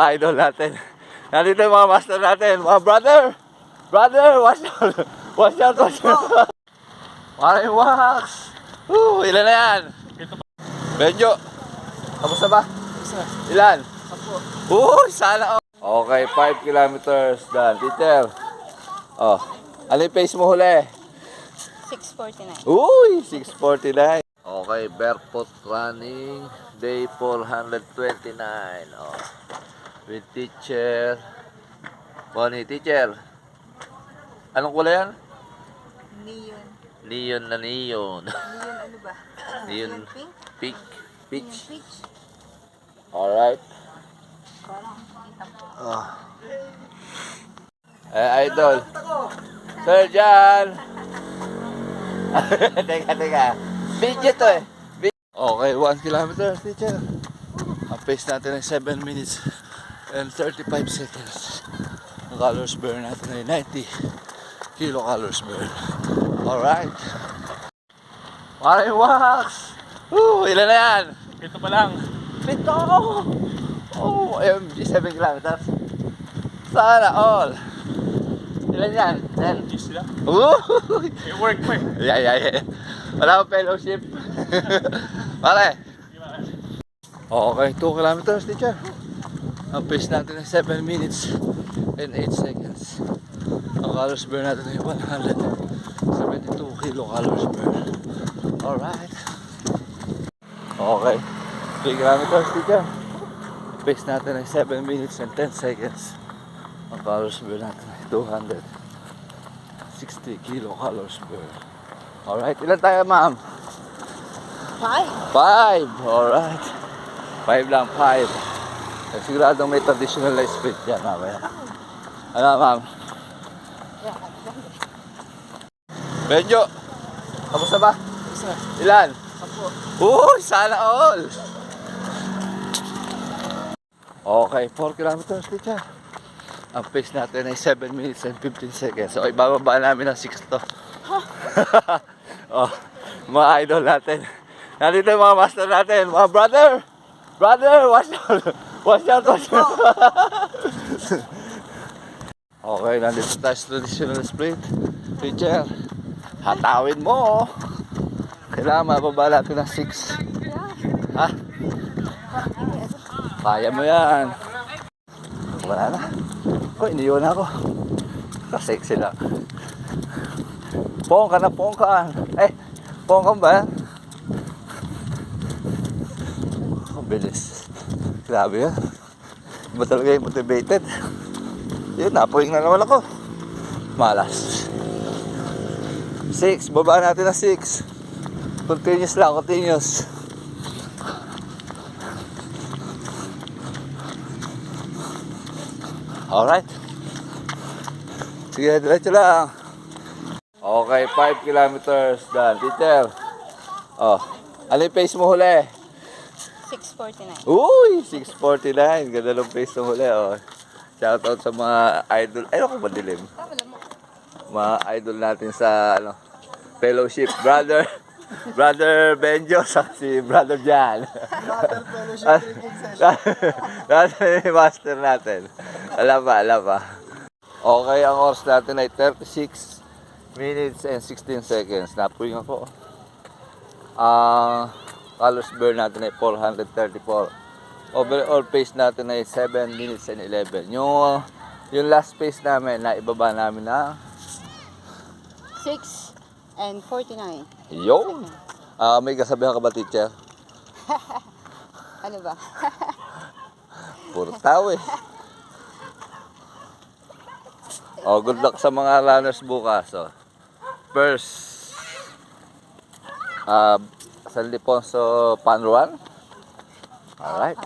Idol natin. Nandito yung mga master natin. Mga brother! Brother! Watch out! Watch out! Watch out! Maraming wax! Ilan na yan? Benjo! Kamusta ba? Ilan? 10. Sana all! Okay, 5 kilometers done. Teacher! Oh, ano yung pace mo huli? 6:49. 6:49. Okay, barefoot running. Day 429. Oh. With teacher. Bonnie, teacher. Anong kulay yan? Neon. Neon na neon. Neon ano ba? Neon pink? pink. Peach. Neon peach. Alright. Parang kita mo. Oh. Idol. Sir John. Teka. Video to eh. Okay, 1 kilometer, teacher. Ang pace natin ay 7 minutes and 35 seconds. Ang calories burn natin ay 90 kilocalories burn. Alright. Maraming wax! Ilan na yan? Ito pa lang. Pito! AMG 7 kilometers. Sana all. Ilan yan? 10. Yes sila. May work pa eh. Yeah. Wala akong fellowship. Pare. Okay, 2 kilometers, teacher. Ang pace natin ay 7 minutes and 8 seconds. Ang calories burn natin ay 172 kilocalories burn. Alright. Okay. 3 kilometers, teacher. Ang pace natin ay 7 minutes and 10 seconds. Ang calories burn natin ay 260 kilocalories burn. Alright, ilan tayo, ma'am? 5. 5. Alright. 5 lang, 5. Siguradong may traditional na split dyan mamaya. Ano, ma'am? Benjo! Kamusta ba? Ilan? 10. Sana all! Okay, 4 kilometers, teacher. Ang pace natin ay 7 minutes and 15 seconds. So, ibababa namin ng 6 to. Oh, mga idol natin. Nandito yung mga master natin. Mga brother! Brother! Watch out! Watch out! Watch out! Okay, nandito tayo sa traditional split. Teacher, hatawin mo. Kailangan mababa natin ng 6. Ha? Kaya mo yan. Wala na. Iniwan ako. Kasexy lang. Pongka na pongkaan. Pongka ba yan? Ang bilis. Grabe yan. Iba talaga yung motivated. Yun, napuwing na naman ako. Malas. 6. Baba natin na 6. Continuous lang, continuous. Alright. Sige, diretso lang. Okay, 5 kilometers done. Teacher. Oh, ano yung pace mo huli? 6:49. 6:49. Ganda ng pace mo huli. Oh. Shout out sa mga idol. Ay, ako madilim. Mga idol natin sa fellowship. Brother Benjo sa si Brother Jan. Brother fellowship drinking session. Brother master natin. Alam ba? Okay, ang oras natin ay 36 minutes and 16 seconds. Napuwing ako. Calories burn natin ay 434. Overall pace natin ay 7 minutes and 11. Yung last pace namin, naibaba namin na 6:49. Yo! May kasabihan ka ba, teacher? Ano ba? Puro tao eh. Good luck sa mga runners bukas. First, San Liponso Pan Run. Alright.